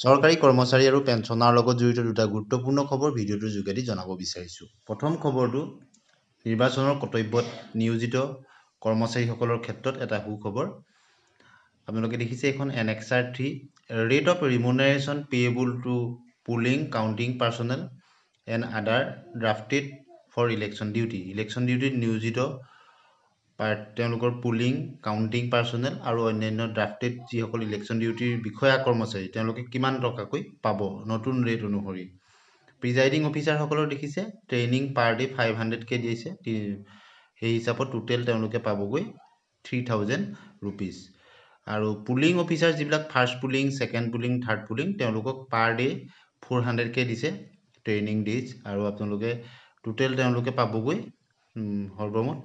চৰকাৰী কৰ্মচাৰী আৰু পেঞ্চনাৰ লগত জড়িত দুটা গুৰুত্বপূৰ্ণ খবৰ ভিডিঅ'টোৰ যোগেদি জনাব বিচাৰিছোঁ। প্ৰথম খবৰটো নিৰ্বাচনৰ কৰ্তব্যত নিয়োজিত কৰ্মচাৰীসকলৰ ক্ষেত্ৰত এটা সুখবৰ। আপোনালোকে দেখিছে এখন Annexure 3 rate of remuneration payable to polling counting personnel and other drafted for election duty. Election ডিউটিত নিয়োজিত তেওঁলোকৰ পুলিং কাউণ্টিং পাৰ্চনেল আৰু অন্যান্য ড্ৰাফটেড যিসকল ইলেকশ্যন ডিউটিৰ বিষয়া কৰ্মচাৰী তেওঁলোকে কিমান টকাকৈ পাব নতুন ৰেট অনুসৰি। প্ৰিজাইডিং অফিচাৰসকলৰ দেখিছে ট্ৰেইনিং পাৰ ডে 500K দিছে, সেই হিচাপত টোটেল তেওঁলোকে পাবগৈ 3000 ৰুপিজ। আৰু পুলিং অফিচাৰ যিবিলাক first polling second polling third polling তেওঁলোকক পাৰ ডে 400K দিছে ট্ৰেইনিং ডেজ, আৰু আপোনালোকে টোটেল তেওঁলোকে পাবগৈ সৰ্বমুঠ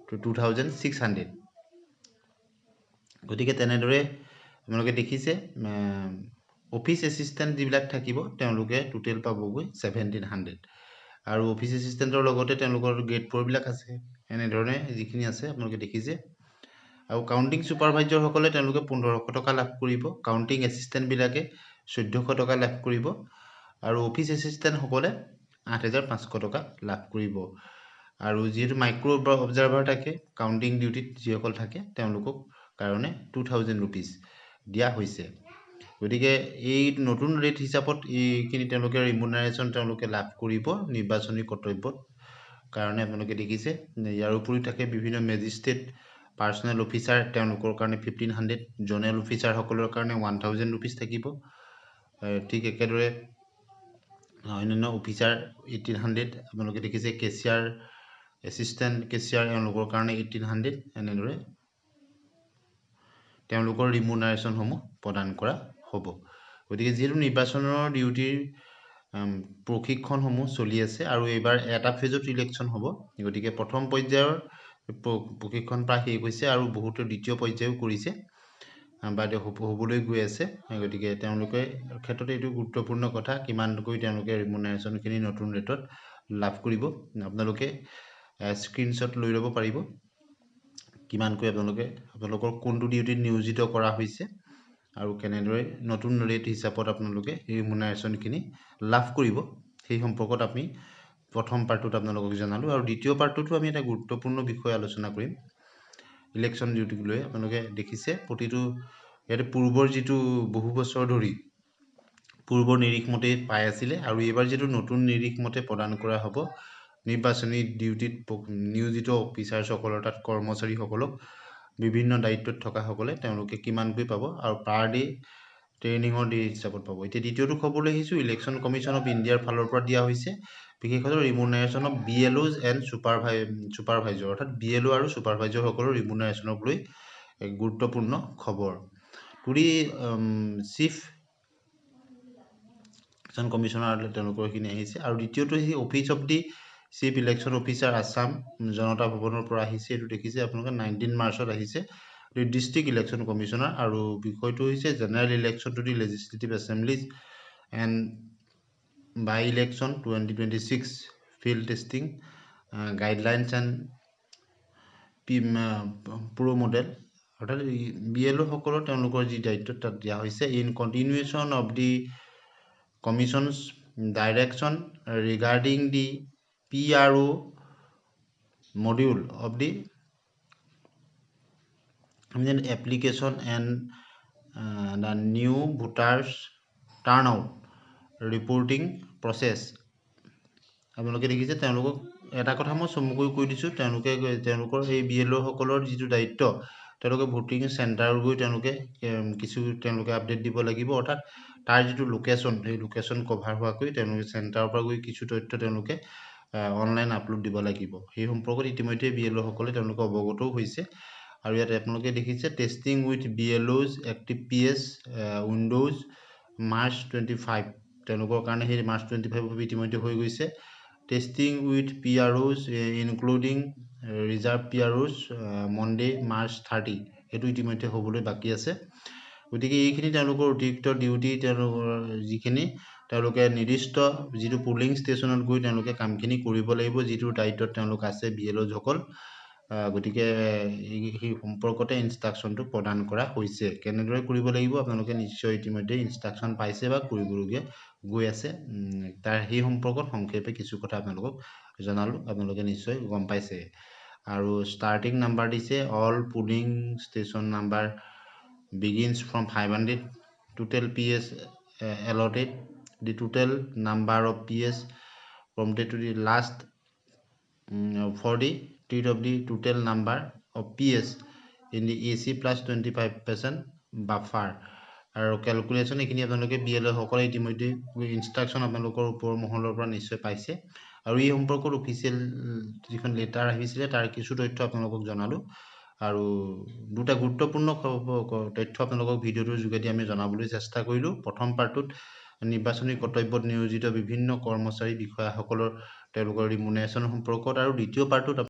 2600। গতিকে তেনেদৰে আপোনালোকে দেখিছে অফিচ এছিষ্টেণ্ট যিবিলাক থাকিব তেওঁলোকে টোটেল পাবগৈ 1700, আৰু অফিচ এছিষ্টেণ্টৰ লগতে তেওঁলোকৰ গ্ৰেড 4 বিলাক আছে। এনেধৰণে যিখিনি আছে আপোনালোকে দেখিছে। আৰু কাউণ্টিং ছুপাৰভাইজাৰসকলে তেওঁলোকে 1500 টকা লাভ কৰিব, কাউণ্টিং এছিষ্টেণ্টবিলাকে 1400 টকা লাভ কৰিব, আৰু অফিচ এছিষ্টেণ্টসকলে 8500 টকা লাভ কৰিব। আৰু যিহেতু মাইক্ৰ' অবজাৰ্ভাৰ থাকে কাউণ্টিং ডিউটিত যিসকল থাকে তেওঁলোকক কাৰণে 2000 ৰুপিজ দিয়া হৈছে। গতিকে এই নতুন ৰেট হিচাপত এইখিনি তেওঁলোকে ৰিমুনাৰেশ্যন তেওঁলোকে লাভ কৰিব নিৰ্বাচনী কৰ্তব্যত কাৰণে। আপোনালোকে দেখিছে ইয়াৰ উপৰিও থাকে বিভিন্ন মেজিষ্ট্ৰেট পাৰ্চনেল অফিচাৰ তেওঁলোকৰ কাৰণে 1500, জোনেল অফিচাৰসকলৰ কাৰণে 1000 ৰুপিজ থাকিব। ঠিক একেদৰে অন্যান্য অফিচাৰ 1800। আপোনালোকে দেখিছে কেচিয়াৰ এছিষ্টেণ্ট কেচিয়াৰ তেওঁলোকৰ কাৰণে 1800। এনেদৰে তেওঁলোকৰ ৰিমুনাৰেশ্যনসমূহ প্ৰদান কৰা হ'ব। গতিকে যিহেতু নিৰ্বাচনৰ ডিউটিৰ প্ৰশিক্ষণসমূহ চলি আছে আৰু এইবাৰ এটা ফেজত ইলেকশ্যন হ'ব, গতিকে প্ৰথম পৰ্যায়ৰ প্ৰশিক্ষণ প্ৰায় শেষ হৈছে আৰু বহুতো দ্বিতীয় পৰ্যায়ো কৰিছে বা হ'বলৈ গৈ আছে। গতিকে তেওঁলোকে ক্ষেত্ৰত এইটো গুৰুত্বপূৰ্ণ কথা কিমানকৈ তেওঁলোকে ৰিমুনাৰেশ্যনখিনি নতুন ৰেটত লাভ কৰিব। আপোনালোকে স্ক্ৰীনশ্বট লৈ ল'ব পাৰিব কিমানকৈ আপোনালোকৰ কোনটো ডিউটিত নিয়োজিত কৰা হৈছে আৰু কেনেদৰে নতুন ৰেট হিচাপত আপোনালোকে ৰিমুনাৰেশ্যনখিনি লাভ কৰিব সেই সম্পৰ্কত আমি প্ৰথম পাৰ্টটোত আপোনালোকক জনালোঁ। আৰু দ্বিতীয় পাৰ্টটোতো আমি এটা গুৰুত্বপূৰ্ণ বিষয় আলোচনা কৰিম ইলেকশ্যন ডিউটিক লৈ। আপোনালোকে দেখিছে প্ৰতিটো ইয়াতে পূৰ্বৰ যিটো বহু বছৰ ধৰি পূৰ্বৰ নিৰীক্ষমতে পাই আছিলে আৰু এইবাৰ যিটো নতুন নিৰীক্ষমতে প্ৰদান কৰা হ'ব নিৰ্বাচনী ডিউটিত নিয়োজিত অফিচাৰসকলৰ তাত কৰ্মচাৰীসকলক বিভিন্ন দায়িত্বত থকাসকলে তেওঁলোকে কিমানকৈ পাব আৰু পাৰ ডে ট্ৰেইনিঙৰ ডে হিচাপত পাব। এতিয়া দ্বিতীয়টো খবৰলৈ আহিছোঁ। ইলেকশ্যন কমিশ্যন অফ ইণ্ডিয়াৰ ফালৰ পৰা দিয়া হৈছে বিশেষকৈ remuneration of BLOs and supervisor, অৰ্থাৎ BLO আৰু ছুপাৰভাইজাৰসকলৰ ৰিমুনাৰেশ্যনক লৈ এক গুৰুত্বপূৰ্ণ খবৰ। To the chief election commissioner তেওঁলোকৰ এইখিনি আহিছে। আৰু দ্বিতীয়টো হৈছে office of the chief election officer Assam জনতা ভৱনৰ পৰা আহিছে। এইটো দেখিছে আপোনালোকে 19 মাৰ্চত আহিছে ডিষ্ট্ৰিক্ট ইলেকশ্যন কমিশ্যনাৰ, আৰু বিষয়টো হৈছে general election to the legislative assemblies and bye election 2026 field testing guidelines and PRO' model, অৰ্থাৎ BLO সকলৰ তেওঁলোকৰ যি দায়িত্ব তাত দিয়া হৈছে। In continuation of the commission's direction regarding the PRO module of the application and the new voters turnout reporting process। আপোনালোকে দেখিছে তেওঁলোকক এটা কথা মই চমুকৈ কৈ দিছোঁ, তেওঁলোকৰ এই BLO সকলৰ যিটো দায়িত্ব তেওঁলোকে ভোটিং চেণ্টাৰ গৈ তেওঁলোকে আপডেট দিব লাগিব, অৰ্থাৎ তাৰ যিটো লোকেশ্যন সেই লোকেশ্যন কভাৰ হোৱাকৈ তেওঁলোকে চেণ্টাৰৰ পৰা গৈ কিছু তথ্য তেওঁলোকে অনলাইন আপলোড দিব লাগিব। সেই সম্পৰ্কত ইতিমধ্যে BLO সকলে তেওঁলোকে অৱগতও হৈছে। আৰু ইয়াতে আপোনালোকে দেখিছে testing with BLOs active PS Windows March 25 তেওঁলোকৰ কাৰণে সেই মাৰ্চ 25 ইতিমধ্যে হৈ গৈছে। Testing with PROs including reserve PROs Monday March 30 সেইটো ইতিমধ্যে হ'বলৈ বাকী আছে। গতিকে এইখিনি তেওঁলোকৰ অতিৰিক্ত ডিউটি তেওঁলোকৰ যিখিনি তেওঁলোকে নিৰ্দিষ্ট যিটো পুলিং ষ্টেচনত গৈ তেওঁলোকে কামখিনি কৰিব লাগিব, যিটো দায়িত্বত তেওঁলোক আছে BLOসকল। গতিকে সেই সম্পৰ্কতে ইনষ্ট্ৰাকশ্যনটো প্ৰদান কৰা হৈছে। কেনেদৰে কৰিব লাগিব আপোনালোকে নিশ্চয় ইতিমধ্যে ইনষ্ট্ৰাকশ্যন পাইছে বা কৰিবলগীয়া গৈ আছে। তাৰ সেই সম্পৰ্কত সংক্ষেপে কিছু কথা আপোনালোকক জনালোঁ, আপোনালোকে নিশ্চয় গম পাইছে। আৰু ষ্টাৰ্টিং নাম্বাৰ দিছে all polling station number begins from 500 total PS allotted. The total number of PS prompted to the last for the treat of the total number of PS in the AC plus 25% buffer. আৰু calculation এইখিনি আপোনালোকে BLO সকলে ইতিমধ্যে instruction আপোনালোকৰ ওপৰৰ মহলৰ পৰা নিশ্চয় পাইছে। আৰু এই সম্পৰ্কত অফিচিয়েল যিখন লেটাৰ আহিছিলে তাৰ কিছু তথ্য আপোনালোকক জনালোঁ। আৰু দুটা গুৰুত্বপূৰ্ণ তথ্য আপোনালোকক ভিডিঅ'টোৰ যোগেদি আমি জনাবলৈ চেষ্টা কৰিলোঁ। প্ৰথম পাৰ্টটোত নিৰ্বাচনী কৰ্তব্যত নিয়োজিত বিভিন্ন কৰ্মচাৰী বিষয়াসকলৰ তেওঁলোকৰ ৰিমুনেশ্যন সম্পৰ্কত, আৰু দ্বিতীয় পাৰ্টটোত